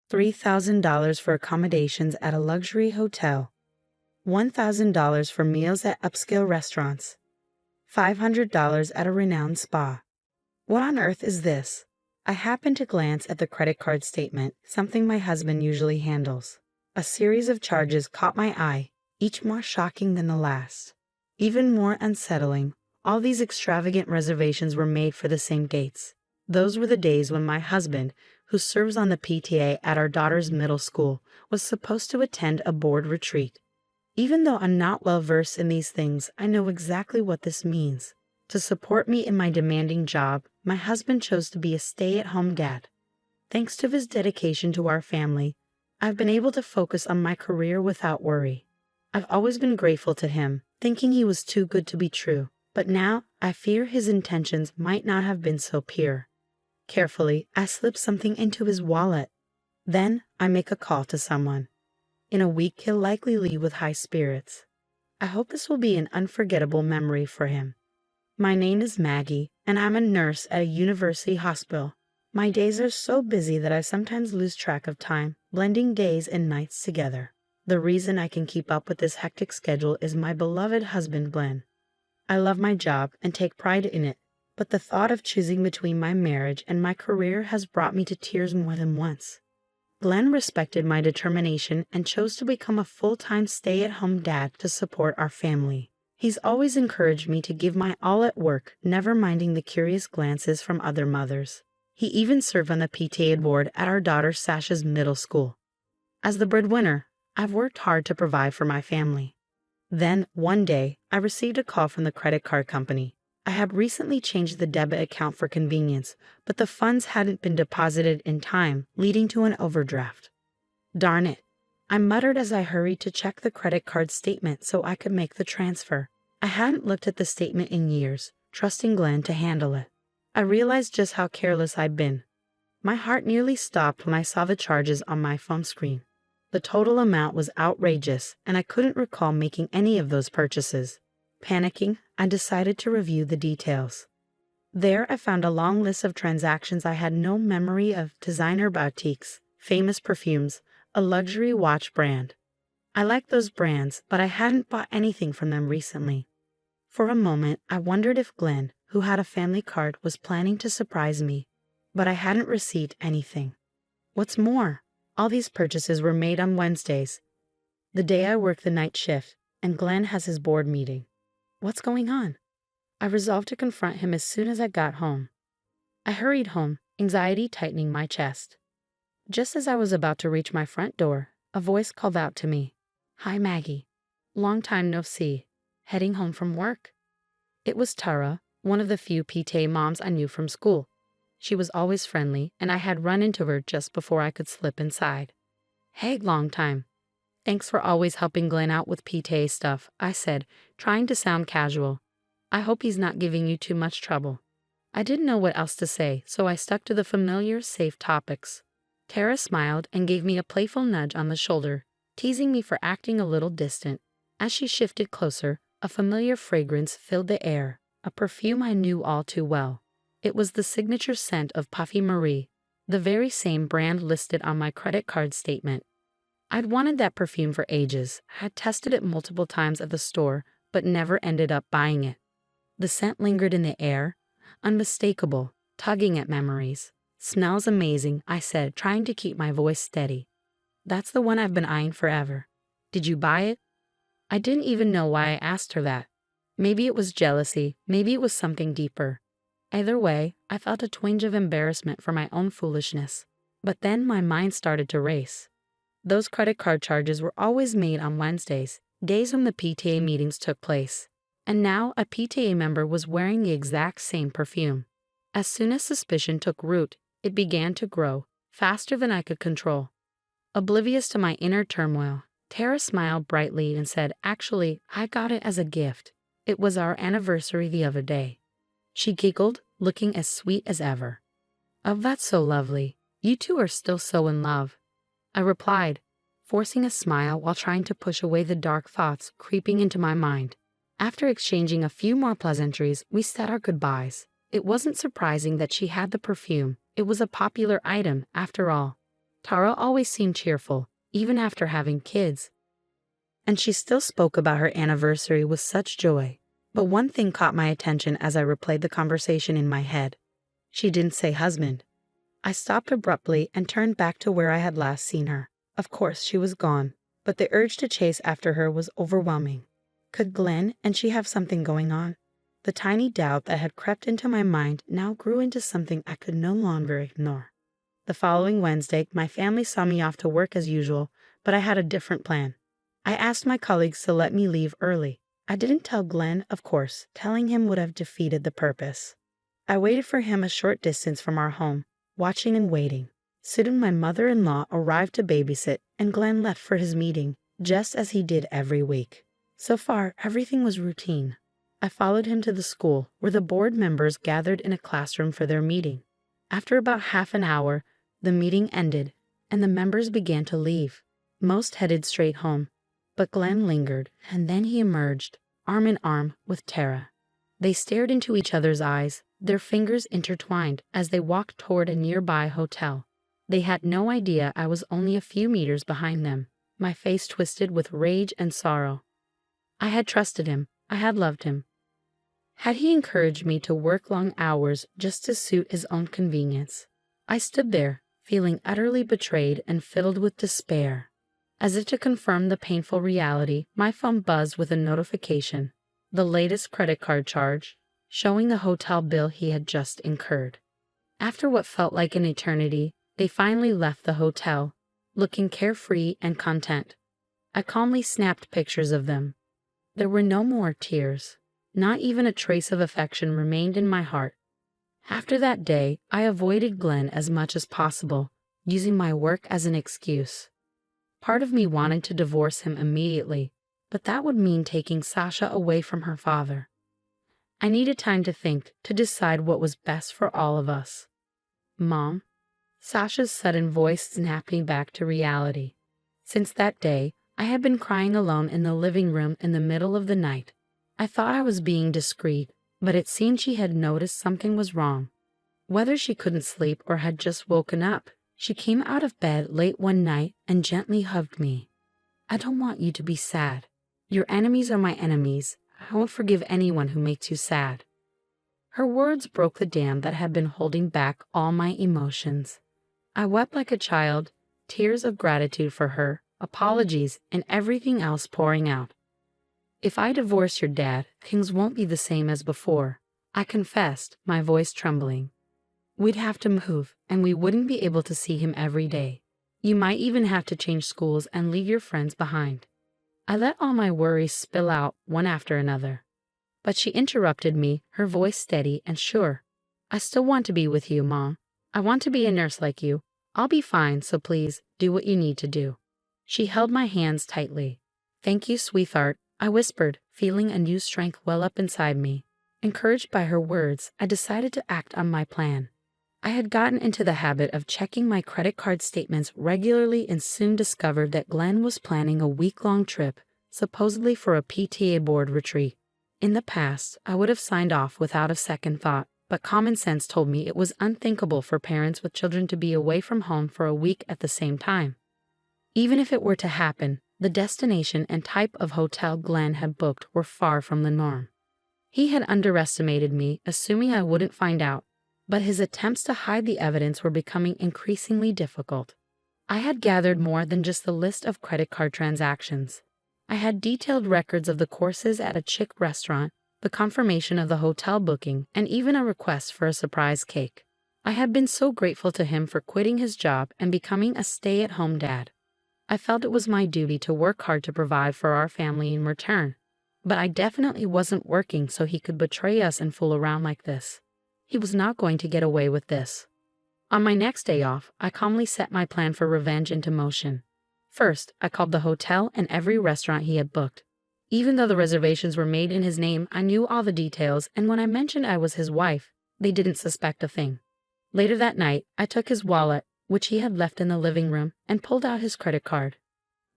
$3,000 for accommodations at a luxury hotel, $1,000 for meals at upscale restaurants, $500 at a renowned spa. What on earth is this? I happened to glance at the credit card statement, something my husband usually handles. A series of charges caught my eye, each more shocking than the last. Even more unsettling, all these extravagant reservations were made for the same dates. Those were the days when my husband, who serves on the PTA at our daughter's middle school, was supposed to attend a board retreat. Even though I'm not well versed in these things, I know exactly what this means. To support me in my demanding job, my husband chose to be a stay-at-home dad. Thanks to his dedication to our family, I've been able to focus on my career without worry. I've always been grateful to him, thinking he was too good to be true, but now I fear his intentions might not have been so pure. Carefully, I slip something into his wallet. Then I make a call to someone. In a week, he'll likely leave with high spirits. I hope this will be an unforgettable memory for him. My name is Maggie, and I'm a nurse at a university hospital. My days are so busy that I sometimes lose track of time, blending days and nights together. The reason I can keep up with this hectic schedule is my beloved husband, Glenn. I love my job and take pride in it, but the thought of choosing between my marriage and my career has brought me to tears more than once. Glenn respected my determination and chose to become a full-time stay-at-home dad to support our family. He's always encouraged me to give my all at work, never minding the curious glances from other mothers. He even served on the PTA board at our daughter Sasha's middle school. As the breadwinner, I've worked hard to provide for my family. Then, one day, I received a call from the credit card company. I had recently changed the debit account for convenience, but the funds hadn't been deposited in time, leading to an overdraft. Darn it. I muttered as I hurried to check the credit card statement so I could make the transfer. I hadn't looked at the statement in years, trusting Glenn to handle it. I realized just how careless I'd been. My heart nearly stopped when I saw the charges on my phone screen. The total amount was outrageous, and I couldn't recall making any of those purchases. Panicking, I decided to review the details. There I found a long list of transactions I had no memory of: designer boutiques, famous perfumes, a luxury watch brand. I liked those brands, but I hadn't bought anything from them recently. For a moment, I wondered if Glenn, who had a family card, was planning to surprise me, but I hadn't received anything. What's more, all these purchases were made on Wednesdays, the day I work the night shift, and Glenn has his board meeting. What's going on? I resolved to confront him as soon as I got home. I hurried home, anxiety tightening my chest. Just as I was about to reach my front door, a voice called out to me. "Hi, Maggie. Long time no see. Heading home from work?" It was Tara, one of the few PTA moms I knew from school. She was always friendly, and I had run into her just before I could slip inside. "Hey, long time. Thanks for always helping Glenn out with PTA stuff," I said, trying to sound casual. "I hope he's not giving you too much trouble." I didn't know what else to say, so I stuck to the familiar, safe topics. Tara smiled and gave me a playful nudge on the shoulder, teasing me for acting a little distant. As she shifted closer, a familiar fragrance filled the air, a perfume I knew all too well. It was the signature scent of Puffy Marie, the very same brand listed on my credit card statement. I'd wanted that perfume for ages, had tested it multiple times at the store, but never ended up buying it. The scent lingered in the air, unmistakable, tugging at memories. "Smells amazing," I said, trying to keep my voice steady. "That's the one I've been eyeing forever. Did you buy it?" I didn't even know why I asked her that. Maybe it was jealousy, maybe it was something deeper. Either way, I felt a twinge of embarrassment for my own foolishness. But then my mind started to race. Those credit card charges were always made on Wednesdays, days when the PTA meetings took place. And now a PTA member was wearing the exact same perfume. As soon as suspicion took root, it began to grow, faster than I could control. Oblivious to my inner turmoil, Tara smiled brightly and said, "Actually, I got it as a gift. It was our anniversary the other day." She giggled, looking as sweet as ever. "Oh, that's so lovely. You two are still so in love," I replied, forcing a smile while trying to push away the dark thoughts creeping into my mind. After exchanging a few more pleasantries, we said our goodbyes. It wasn't surprising that she had the perfume. It was a popular item, after all. Tara always seemed cheerful, even after having kids. And she still spoke about her anniversary with such joy. But one thing caught my attention as I replayed the conversation in my head. She didn't say husband. I stopped abruptly and turned back to where I had last seen her. Of course, she was gone, but the urge to chase after her was overwhelming. Could Glenn and she have something going on? The tiny doubt that had crept into my mind now grew into something I could no longer ignore. The following Wednesday, my family saw me off to work as usual, but I had a different plan. I asked my colleagues to let me leave early. I didn't tell Glenn, of course. Telling him would have defeated the purpose. I waited for him a short distance from our home, watching and waiting. Soon my mother-in-law arrived to babysit, and Glenn left for his meeting, just as he did every week. So far, everything was routine. I followed him to the school, where the board members gathered in a classroom for their meeting. After about half an hour, the meeting ended, and the members began to leave. Most headed straight home, but Glenn lingered, and then he emerged, arm in arm with Tara. They stared into each other's eyes, their fingers intertwined as they walked toward a nearby hotel. They had no idea I was only a few meters behind them, my face twisted with rage and sorrow. I had trusted him. I had loved him. Had he encouraged me to work long hours just to suit his own convenience? I stood there, feeling utterly betrayed and filled with despair. As if to confirm the painful reality, my phone buzzed with a notification, the latest credit card charge, showing the hotel bill he had just incurred. After what felt like an eternity, they finally left the hotel, looking carefree and content. I calmly snapped pictures of them. There were no more tears. Not even a trace of affection remained in my heart. After that day, I avoided Glenn as much as possible, using my work as an excuse. Part of me wanted to divorce him immediately, but that would mean taking Sasha away from her father. I needed time to think, to decide what was best for all of us. Mom? Sasha's sudden voice snapped me back to reality. Since that day, I had been crying alone in the living room in the middle of the night. I thought I was being discreet, but it seemed she had noticed something was wrong. Whether she couldn't sleep or had just woken up, she came out of bed late one night and gently hugged me. I don't want you to be sad. Your enemies are my enemies. I won't forgive anyone who makes you sad. Her words broke the dam that had been holding back all my emotions. I wept like a child, tears of gratitude for her, apologies, and everything else pouring out. If I divorce your dad, things won't be the same as before, I confessed, my voice trembling. We'd have to move, and we wouldn't be able to see him every day. You might even have to change schools and leave your friends behind. I let all my worries spill out one after another. But she interrupted me, her voice steady and sure. I still want to be with you, Mom. I want to be a nurse like you. I'll be fine, so please, do what you need to do. She held my hands tightly. Thank you, sweetheart, I whispered, feeling a new strength well up inside me. Encouraged by her words, I decided to act on my plan. I had gotten into the habit of checking my credit card statements regularly and soon discovered that Glenn was planning a week-long trip, supposedly for a PTA board retreat. In the past, I would have signed off without a second thought, but common sense told me it was unthinkable for parents with children to be away from home for a week at the same time. Even if it were to happen, the destination and type of hotel Glenn had booked were far from the norm. He had underestimated me, assuming I wouldn't find out, but his attempts to hide the evidence were becoming increasingly difficult. I had gathered more than just the list of credit card transactions. I had detailed records of the courses at a chic restaurant, the confirmation of the hotel booking, and even a request for a surprise cake. I had been so grateful to him for quitting his job and becoming a stay-at-home dad. I felt it was my duty to work hard to provide for our family in return, but I definitely wasn't working so he could betray us and fool around like this. He was not going to get away with this. On my next day off, I calmly set my plan for revenge into motion. First, I called the hotel and every restaurant he had booked. Even though the reservations were made in his name, I knew all the details, and when I mentioned I was his wife, they didn't suspect a thing. Later that night, I took his wallet, which he had left in the living room, and pulled out his credit card.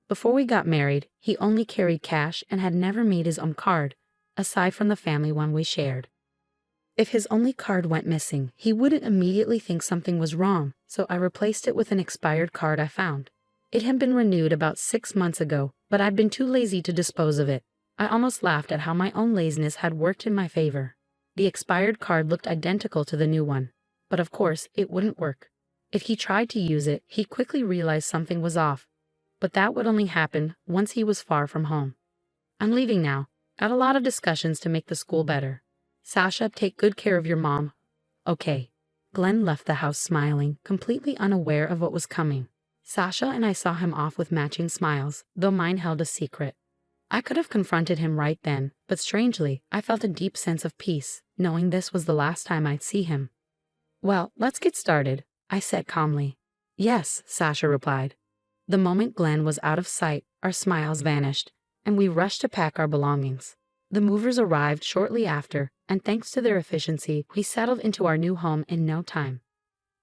Before we got married, he only carried cash and had never made his own card, aside from the family one we shared. If his only card went missing, he wouldn't immediately think something was wrong, so I replaced it with an expired card I found. It had been renewed about 6 months ago, but I'd been too lazy to dispose of it. I almost laughed at how my own laziness had worked in my favor. The expired card looked identical to the new one, but of course it wouldn't work. If he tried to use it, he quickly realized something was off, but that would only happen once he was far from home. I'm leaving now. Got a lot of discussions to make the school better. Sasha, take good care of your mom. Okay. Glenn left the house smiling, completely unaware of what was coming. Sasha and I saw him off with matching smiles, though mine held a secret. I could have confronted him right then, but strangely, I felt a deep sense of peace, knowing this was the last time I'd see him. Well, let's get started, I said calmly. Yes, Sasha replied. The moment Glenn was out of sight, our smiles vanished, and we rushed to pack our belongings. The movers arrived shortly after, and thanks to their efficiency, we settled into our new home in no time.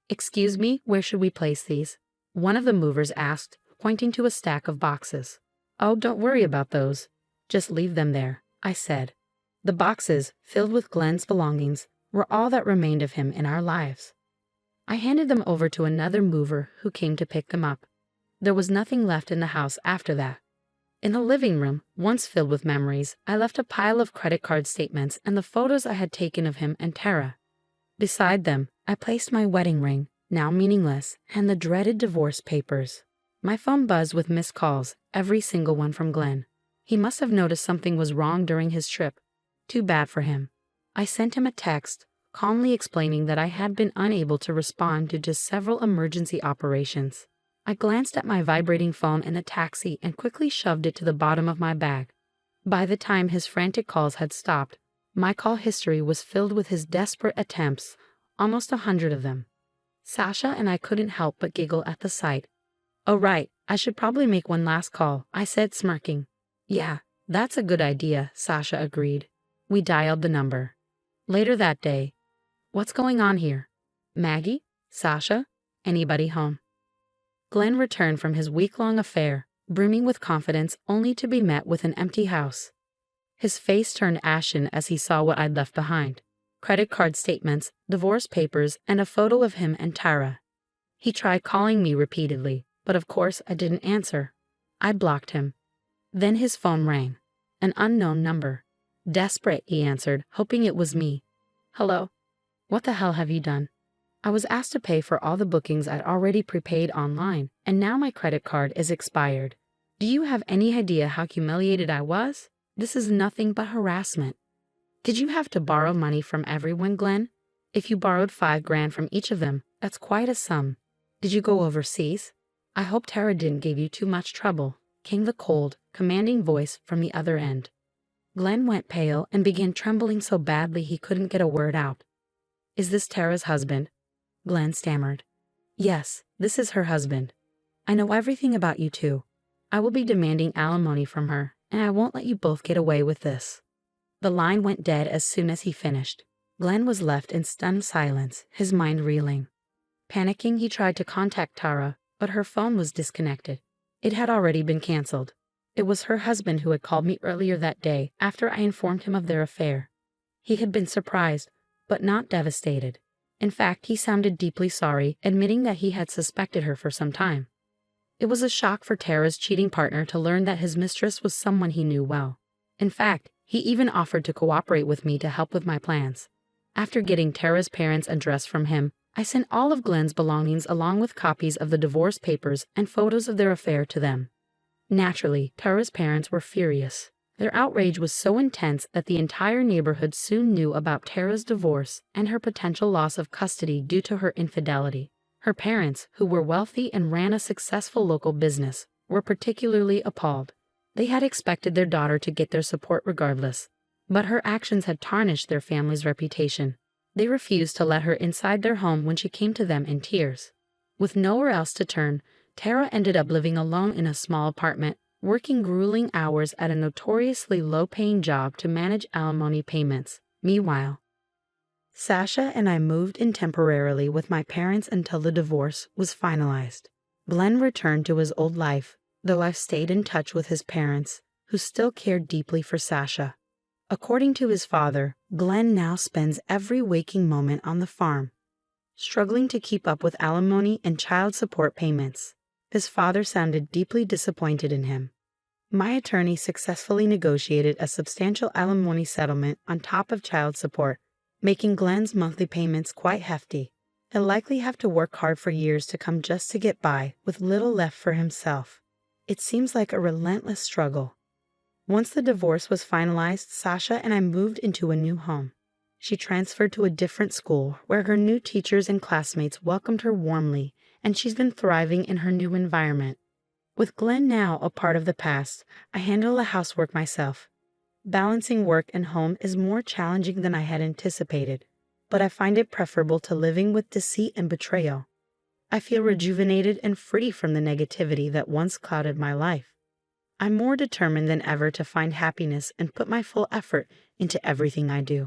Excuse me, where should we place these? One of the movers asked, pointing to a stack of boxes. Oh, don't worry about those. Just leave them there, I said. The boxes, filled with Glenn's belongings, were all that remained of him in our lives. I handed them over to another mover who came to pick them up. There was nothing left in the house after that. In the living room, once filled with memories, I left a pile of credit card statements and the photos I had taken of him and Tara. Beside them, I placed my wedding ring, now meaningless, and the dreaded divorce papers. My phone buzzed with missed calls, every single one from Glenn. He must have noticed something was wrong during his trip. Too bad for him. I sent him a text, calmly explaining that I had been unable to respond due to several emergency operations. I glanced at my vibrating phone in a taxi and quickly shoved it to the bottom of my bag. By the time his frantic calls had stopped, my call history was filled with his desperate attempts, almost 100 of them. Sasha and I couldn't help but giggle at the sight. Oh right, I should probably make one last call, I said smirking. Yeah, that's a good idea, Sasha agreed. We dialed the number. Later that day. What's going on here? Maggie? Sasha? Anybody home? Glenn returned from his week-long affair, brimming with confidence only to be met with an empty house. His face turned ashen as he saw what I'd left behind. Credit card statements, divorce papers, and a photo of him and Tara. He tried calling me repeatedly, but of course I didn't answer. I blocked him. Then his phone rang. An unknown number. Desperate, he answered, hoping it was me. Hello? What the hell have you done? I was asked to pay for all the bookings I'd already prepaid online, and now my credit card is expired. Do you have any idea how humiliated I was? This is nothing but harassment. Did you have to borrow money from everyone, Glenn? If you borrowed $5,000 from each of them, that's quite a sum. Did you go overseas? I hope Tara didn't give you too much trouble, came the cold, commanding voice from the other end. Glenn went pale and began trembling so badly he couldn't get a word out. Is this Tara's husband? Glenn stammered. Yes, this is her husband. I know everything about you two. I will be demanding alimony from her, and I won't let you both get away with this. The line went dead as soon as he finished. Glenn was left in stunned silence, his mind reeling. Panicking, he tried to contact Tara, but her phone was disconnected. It had already been canceled. It was her husband who had called me earlier that day after I informed him of their affair. He had been surprised, but not devastated. In fact, he sounded deeply sorry, admitting that he had suspected her for some time. It was a shock for Tara's cheating partner to learn that his mistress was someone he knew well. In fact, he even offered to cooperate with me to help with my plans. After getting Tara's parents' address from him, I sent all of Glenn's belongings along with copies of the divorce papers and photos of their affair to them. Naturally, Tara's parents were furious. Their outrage was so intense that the entire neighborhood soon knew about Tara's divorce and her potential loss of custody due to her infidelity. Her parents, who were wealthy and ran a successful local business, were particularly appalled. They had expected their daughter to get their support regardless, but her actions had tarnished their family's reputation. They refused to let her inside their home when she came to them in tears. With nowhere else to turn, Tara ended up living alone in a small apartment, working grueling hours at a notoriously low-paying job to manage alimony payments. Meanwhile, Sasha and I moved in temporarily with my parents until the divorce was finalized. Glenn returned to his old life, though I've stayed in touch with his parents, who still cared deeply for Sasha. According to his father, Glenn now spends every waking moment on the farm, struggling to keep up with alimony and child support payments. His father sounded deeply disappointed in him. My attorney successfully negotiated a substantial alimony settlement on top of child support, making Glenn's monthly payments quite hefty. He'll likely have to work hard for years to come just to get by, with little left for himself. It seems like a relentless struggle. Once the divorce was finalized, Sasha and I moved into a new home. She transferred to a different school where her new teachers and classmates welcomed her warmly, and she's been thriving in her new environment. With Glenn now a part of the past, I handle the housework myself. Balancing work and home is more challenging than I had anticipated, but I find it preferable to living with deceit and betrayal. I feel rejuvenated and free from the negativity that once clouded my life. I'm more determined than ever to find happiness and put my full effort into everything I do.